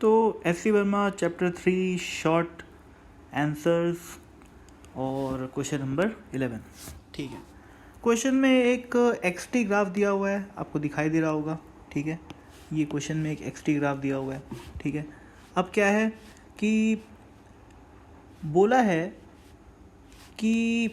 तो S C Verma chapter 3 short answers और question number 11। ठीक है, क्वेश्चन में एक एक्स टी ग्राफ दिया हुआ है, आपको दिखाई दे रहा होगा। ठीक है, ये क्वेश्चन में एक एक्स टी ग्राफ दिया हुआ है। ठीक है, अब क्या है कि बोला है कि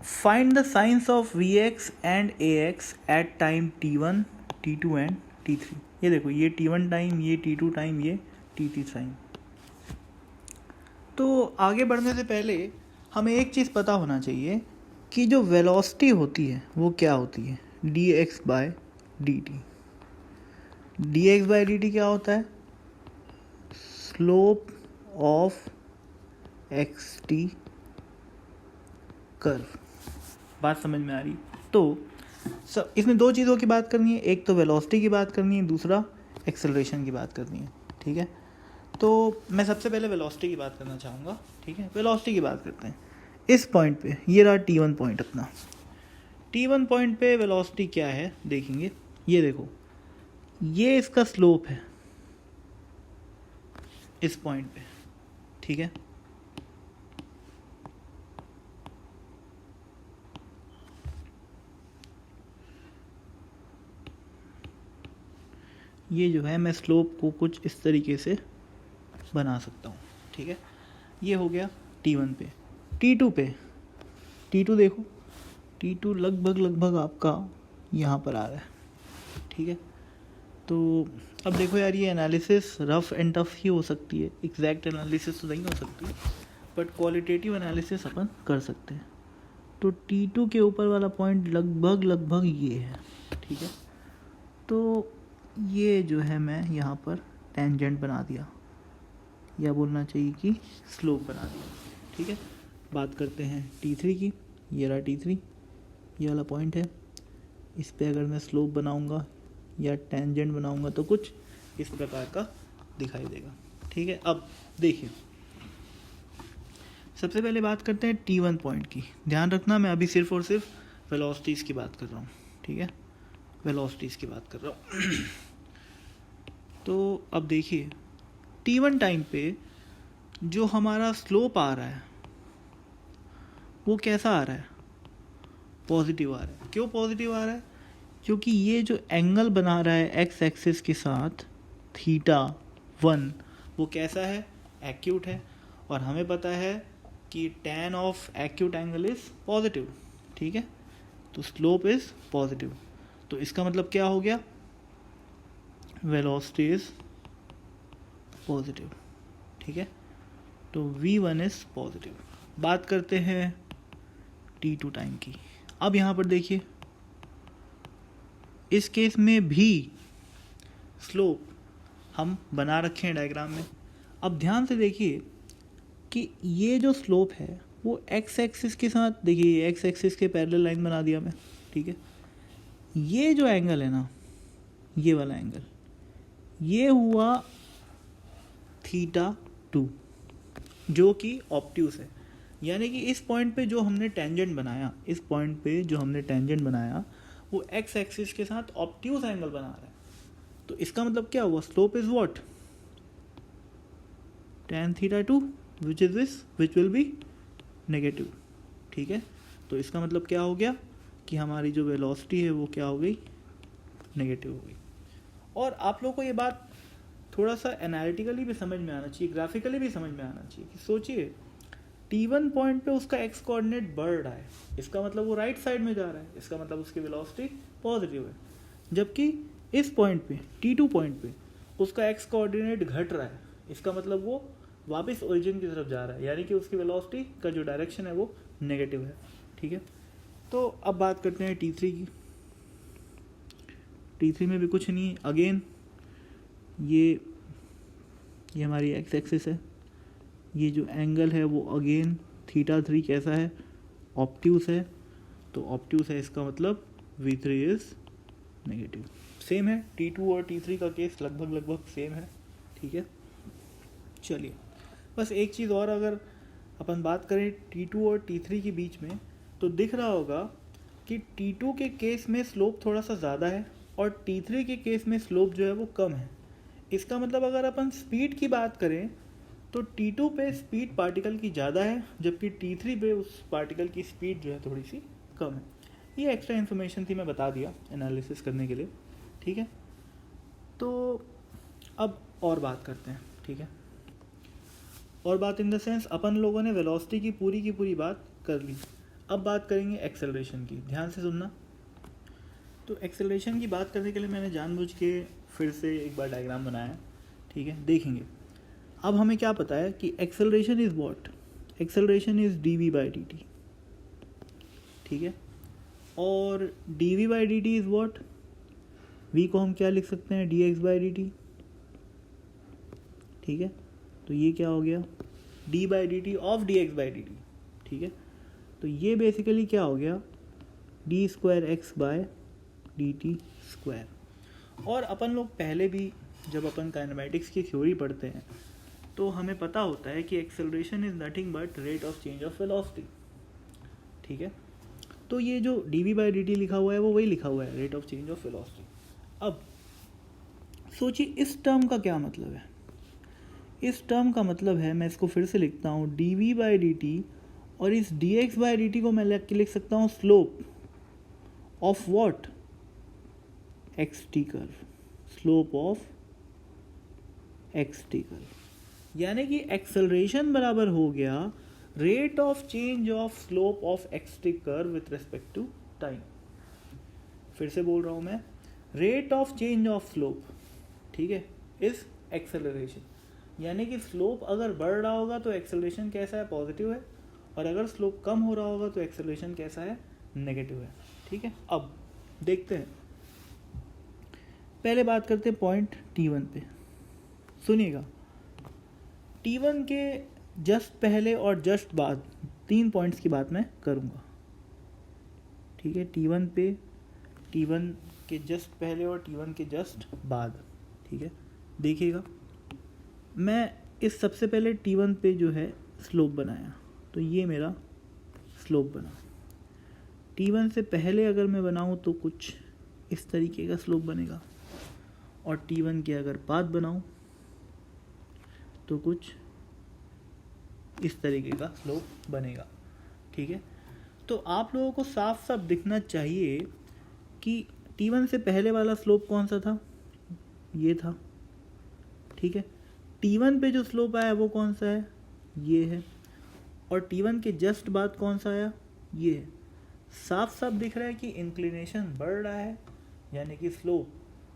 find the signs of v x and a x at time t1, t2 and t3। ये देखो, ये t1 टाइम, ये t2 टाइम, ये t3 टाइम। तो आगे बढ़ने से पहले हमें एक चीज़ पता होना चाहिए कि जो वेलोसिटी होती है वो क्या होती है, dx by dt। dx by dt क्या होता है, slope of x t curve. बात समझ में आ रही? तो सब इसमें दो चीज़ों की बात करनी है, एक तो वेलोसिटी की बात करनी है, दूसरा एक्सेलरेशन की बात करनी है। ठीक है, तो मैं सबसे पहले वेलोसिटी की बात करना चाहूँगा। ठीक है, वेलोसिटी की बात करते हैं। इस पॉइंट पे ये रहा t1 पॉइंट अपना। t1 पॉइंट पे वेलोसिटी क्या है देखेंगे, ये देखो, ये इसका स्लोप है इस पॉइंट पे। ठीक है, ये जो है मैं स्लोप को कुछ इस तरीके से बना सकता हूँ। ठीक है, ये हो गया t1 पे। t2 पे, t2 देखो, t2 लगभग आपका यहाँ पर आ रहा है। ठीक है, तो अब देखो यार, ये एनालिसिस रफ एंड टफ ही हो सकती है, एग्जैक्ट एनालिसिस तो नहीं हो सकती, बट क्वालिटेटिव एनालिसिस अपन कर सकते हैं। तो t2 के ऊपर वाला पॉइंट लगभग ये है। ठीक है, तो ये जो है मैं यहाँ पर टेंजेंट बना दिया, या बोलना चाहिए कि स्लोप बना दिया। ठीक है, बात करते हैं t3 की। ये रहा t3, ये वाला पॉइंट है। इस पे अगर मैं स्लोप बनाऊंगा या टेंजेंट बनाऊंगा तो कुछ इस प्रकार का दिखाई देगा। ठीक है, अब देखिए, सबसे पहले बात करते हैं t1 पॉइंट की। ध्यान रखना, मैं अभी सिर्फ और सिर्फ वेलोसिटीज़ की बात कर रहा हूँ। ठीक है, वेलोसिटीज़ की बात कर रहा हूँ। तो अब देखिए, t1 टाइम पे जो हमारा स्लोप आ रहा है वो कैसा आ रहा है, पॉजिटिव आ रहा है। क्यों पॉजिटिव आ रहा है? क्योंकि ये जो एंगल बना रहा है एक्स एक्सिस के साथ θ1, वो कैसा है, एक्यूट है। और हमें पता है कि tan of acute angle is positive. ठीक है, तो स्लोप इज पॉजिटिव। तो इसका मतलब क्या हो गया, वेलोसिटी इज पॉजिटिव। ठीक है, तो v1 इज पॉजिटिव। बात करते हैं t2 टाइम की। अब यहाँ पर देखिए, इस केस में भी स्लोप हम बना रखे हैं डायग्राम में। अब ध्यान से देखिए कि ये जो स्लोप है वो एक्स एक्सिस के साथ, देखिए एक्स एक्सिस के पैरेलल लाइन बना दिया मैं। ठीक है, ये जो एंगल है ना, ये वाला एंगल, ये हुआ θ2 जो कि ऑब्ट्यूस है। यानी कि इस पॉइंट पे जो हमने टेंजेंट बनाया, इस पॉइंट पे जो हमने टेंजेंट बनाया वो एक्स एक्सिस के साथ ऑब्ट्यूस एंगल बना रहा है। तो इसका मतलब क्या हुआ, slope is what, tan θ2 which is this, which will be negative. ठीक है, तो इसका मतलब क्या हो गया कि हमारी जो वेलोसिटी है वो क्या हो गई, नेगेटिव हो गई। और आप लोगों को ये बात थोड़ा सा एनालिटिकली भी समझ में आना चाहिए, ग्राफिकली भी समझ में आना चाहिए कि सोचिए, t1 पॉइंट पे उसका x कोऑर्डिनेट बढ़ रहा है, इसका मतलब वो राइट साइड में जा रहा है, इसका मतलब उसकी वेलोसिटी पॉजिटिव है। जबकि इस पॉइंट पे, t2 पॉइंट पे उसका x कोऑर्डिनेट घट रहा है, इसका मतलब वो वापस ओरिजिन की तरफ जा रहा है, यानी कि उसकी वेलोसिटी का जो डायरेक्शन है वो नेगेटिव है। ठीक है, तो अब बात करते हैं t3 की। t3 में भी कुछ नहीं, अगेन ये हमारी एक्स एक्सिस है, ये जो एंगल है वो अगेन θ3 कैसा है, ऑब्ट्यूस है। तो ऑब्ट्यूस है, इसका मतलब v3 इज नेगेटिव। सेम है, t2 और t3 का केस लगभग सेम है। ठीक है, चलिए, बस एक चीज़ और, अगर अपन बात करें t2 और t3 के बीच में, तो दिख रहा होगा कि t2 के केस में स्लोप थोड़ा सा ज़्यादा है और t3 के केस में स्लोप जो है वो कम है। इसका मतलब अगर अपन स्पीड की बात करें तो T2 पे स्पीड पार्टिकल की ज़्यादा है, जबकि T3 पे उस पार्टिकल की स्पीड जो है थोड़ी सी कम है। ये एक्स्ट्रा इन्फॉर्मेशन थी, मैं बता दिया एनालिसिस करने के लिए, ठीक है। तो अब और बात करते हैं, ठीक है। और बात इन द सेंस अपन लोगों ने वेलोसिटी की पूरी बात कर ली। अब बात करेंगे एक्सेलरेशन की, ध्यान से सुनना। तो एक्सेलरेशन की बात करने के लिए मैंने जानबूझ के फिर से एक बार डायग्राम बनाया, ठीक है, देखेंगे। अब हमें क्या पता है कि acceleration is what, acceleration is dv/dt, ठीक है। और dv/dt इज़ व्हाट, v को हम क्या लिख सकते हैं, dx/dt, ठीक है। तो ये क्या हो गया, d/dt ऑफ dx/dt, ठीक है। तो ये बेसिकली क्या हो गया, d²x/dt²। और अपन लोग पहले भी जब अपन काइनेमैटिक्स की थ्योरी पढ़ते हैं तो हमें पता होता है कि acceleration is nothing but rate of change of velocity, ठीक है। तो ये जो dv/dt लिखा हुआ है वो वही लिखा हुआ है, rate of change of velocity. अब सोचिए इस टर्म का क्या मतलब है। इस टर्म का मतलब है, मैं इसको फिर से लिखता हूँ, dv/dt, और इस dx/dt को मैं लिख सकता हूँ slope of what, xt curve, slope of xt curve. यानी कि एक्सेलरेशन बराबर हो गया rate of change of slope of xt curve with respect to time. फिर से बोल रहा हूँ मैं, rate of change of slope, ठीक है, इस एक्सेलरेशन। यानी कि स्लोप अगर बढ़ रहा होगा तो एक्सेलरेशन कैसा है, पॉजिटिव है, और अगर स्लोप कम हो रहा होगा तो एक्सेलरेशन कैसा है, नेगेटिव है, ठीक है। अब देखते हैं, पहले बात करते हैं पॉइंट T1 पे। सुनिएगा, T1 के जस्ट पहले और जस्ट बाद 3 पॉइंट्स की बात मैं करूँगा, ठीक है। T1 पे, T1 के जस्ट पहले और T1 के जस्ट बाद, ठीक है। देखिएगा, मैं इस सबसे पहले T1 पे जो है स्लोप बनाया, तो ये मेरा स्लोप बना। T1 से पहले अगर मैं बनाऊँ तो कुछ इस तरीके का स्लोप बनेगा, और T1 के अगर बाद बनाऊँ तो कुछ इस तरीके का स्लोप बनेगा, ठीक है। तो आप लोगों को साफ साफ दिखना चाहिए कि T1 से पहले वाला स्लोप कौन सा था, ये था, ठीक है। T1 पे जो स्लोप आया वो कौन सा है, ये है, और T1 के जस्ट बाद कौन सा आया, ये है। साफ साफ दिख रहा है कि इंक्लिनेशन बढ़ रहा है, यानी कि स्लोप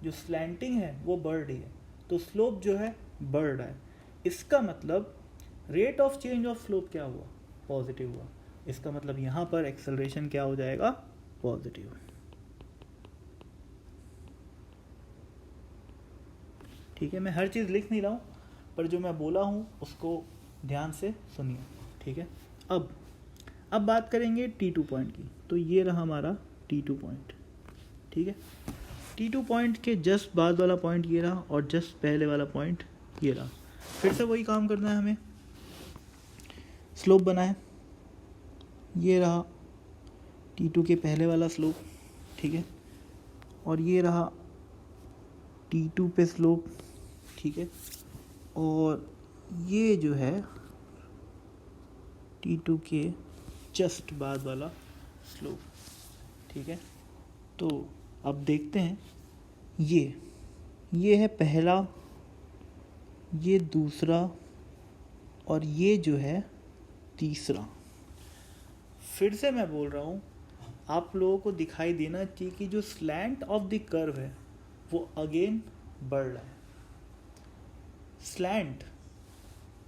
जो स्लैंटिंग है वो बढ़ रही है, तो स्लोप जो है बढ़ रहा है। इसका मतलब rate of change of slope क्या हुआ, पॉजिटिव हुआ। इसका मतलब यहाँ पर एक्सेलरेशन क्या हो जाएगा, पॉजिटिव। ठीक है, मैं हर चीज़ लिख नहीं रहा हूँ, पर जो मैं बोला हूँ उसको ध्यान से सुनिए, ठीक है। अब बात करेंगे T2 पॉइंट की। तो ये रहा हमारा T2 पॉइंट, ठीक है। T2 पॉइंट के जस्ट बाद वाला पॉइंट ये रहा, और जस्ट पहले वाला पॉइंट ये रहा। फिर से वही काम करना है हमें, स्लोप बनाए, ये रहा T2 के पहले वाला स्लोप, ठीक है, और ये रहा T2 पे स्लोप, ठीक है, और ये जो है T2 के जस्ट बाद वाला स्लोप, ठीक है। तो अब देखते हैं, ये है पहला, ये दूसरा, और ये जो है तीसरा। फिर से मैं बोल रहा हूँ, आप लोगों को दिखाई देना चाहिए कि जो स्लैंट ऑफ द कर्व है वो अगेन बढ़ रहा है।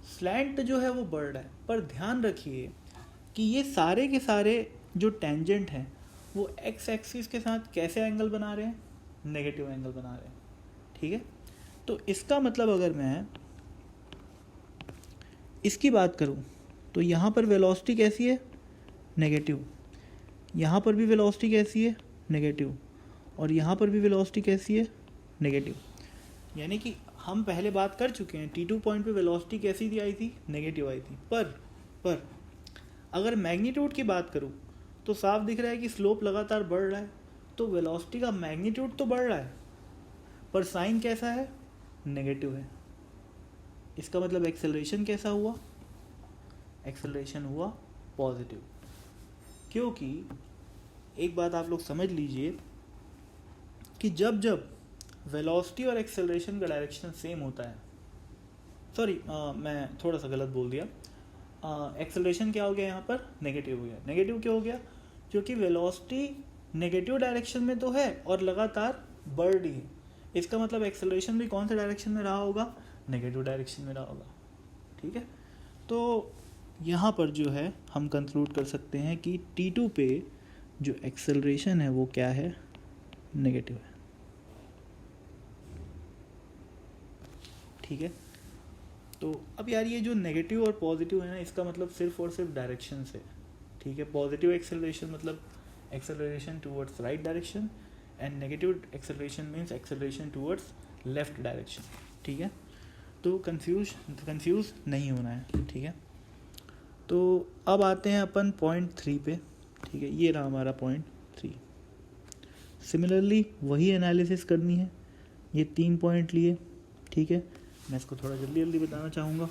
स्लैंट जो है वो बढ़ रहा है, पर ध्यान रखिए कि ये सारे के सारे जो टेंजेंट हैं वो एक्स एक्सिस के साथ कैसे एंगल बना रहे हैं, नेगेटिव एंगल बना रहे हैं, ठीक है। तो इसका मतलब अगर मैं इसकी बात करूं तो यहाँ पर वेलोसिटी कैसी है, नेगेटिव, यहाँ पर भी वेलोसिटी कैसी है, नेगेटिव, और यहाँ पर भी वेलोसिटी कैसी है, नेगेटिव। यानी कि हम पहले बात कर चुके हैं T2 पॉइंट पे वेलोसिटी कैसी थी, आई थी, नेगेटिव आई थी। पर अगर मैग्नीट्यूड की बात करूं तो साफ दिख रहा है कि स्लोप लगातार बढ़ रहा है, तो वेलोसिटी का मैग्नीट्यूड तो बढ़ रहा है, पर साइन कैसा है, नेगेटिव है। इसका मतलब एक्सेलरेशन कैसा हुआ? एक्सेलरेशन हुआ पॉजिटिव। क्योंकि एक बात आप लोग समझ लीजिए कि जब जब वेलोसिटी और एक्सेलरेशन का डायरेक्शन सेम होता है, सॉरी मैं थोड़ा सा गलत बोल दिया, एक्सेलरेशन क्या हो गया यहाँ पर? नेगेटिव हो गया। नेगेटिव क्यों हो गया? क्योंकि वेलोसिटी नेगेटिव डायरेक्शन में तो है और लगातार बढ़ रही है। इसका मतलब एक्सेलरेशन भी कौन से डायरेक्शन में रहा होगा? नेगेटिव डायरेक्शन में रहा होगा। ठीक है, तो यहाँ पर जो है हम कंक्लूड कर सकते हैं कि T2 पे जो एक्सेलरेशन है वो क्या है? नेगेटिव है। ठीक है, तो अब यार ये जो नेगेटिव और पॉजिटिव है ना, इसका मतलब सिर्फ और सिर्फ डायरेक्शन से। ठीक है, पॉजिटिव एक्सेलरेशन मतलब acceleration towards right direction and negative acceleration means acceleration towards left direction. ठीक है, तो कंफ्यूज नहीं होना है। ठीक है, तो अब आते हैं अपन पॉइंट 3 पे। ठीक है, ये रहा हमारा पॉइंट 3। सिमिलरली वही एनालिसिस करनी है, ये 3 पॉइंट लिए। ठीक है, मैं इसको थोड़ा जल्दी जल्दी बताना चाहूँगा।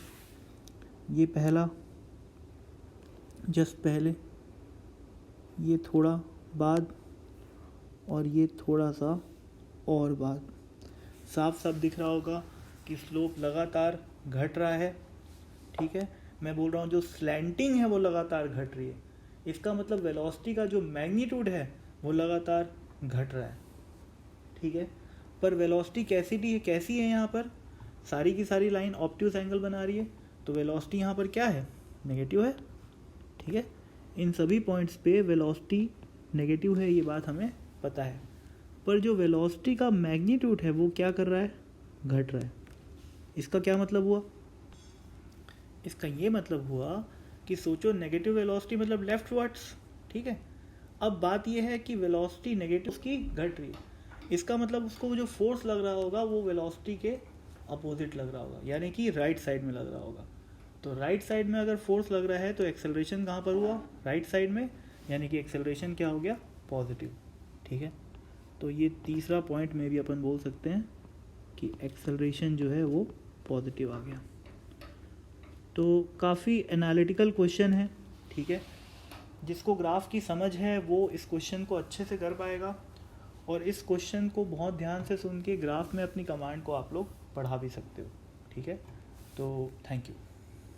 ये पहला जस्ट पहले, ये थोड़ा बाद और ये थोड़ा सा और बाद। साफ साफ दिख रहा होगा कि स्लोप लगातार घट रहा है। ठीक है, मैं बोल रहा हूँ जो स्लैंटिंग है वो लगातार घट रही है। इसका मतलब वेलोसिटी का जो मैग्नीट्यूड है वो लगातार घट रहा है। ठीक है, पर वेलोसिटी कैसी है यहाँ पर? सारी की सारी लाइन ऑब्ट्यूज एंगल बना रही है, तो वेलोसिटी यहाँ पर क्या है? नेगेटिव है। ठीक है, इन सभी पॉइंट्स पे वेलोसिटी नेगेटिव है, ये बात हमें पता है। पर जो वेलोसिटी का मैग्नीट्यूड है वो क्या कर रहा है? घट रहा है। इसका क्या मतलब हुआ? इसका ये मतलब हुआ कि सोचो नेगेटिव वेलोसिटी मतलब लेफ्ट वर्ड्स। ठीक है, अब बात यह है कि वेलोसिटी नेगेटिव की घट रही है, इसका मतलब उसको जो फोर्स लग रहा होगा वो वेलोसिटी के अपोजिट लग रहा होगा, यानी कि राइट साइड में लग रहा होगा। तो राइट साइड में अगर फोर्स लग रहा है तो एक्सेलरेशन कहाँ पर हुआ? राइट साइड में, यानी कि एक्सेलरेशन क्या हो गया? पॉजिटिव। ठीक है, तो ये तीसरा पॉइंट में भी अपन बोल सकते हैं कि एक्सेलरेशन जो है वो पॉजिटिव आ गया। तो काफ़ी एनालिटिकल क्वेश्चन है। ठीक है, जिसको ग्राफ की समझ है वो इस क्वेश्चन को अच्छे से कर पाएगा, और इस क्वेश्चन को बहुत ध्यान से सुन के ग्राफ में अपनी कमांड को आप लोग पढ़ा भी सकते हो। ठीक है, तो थैंक यू।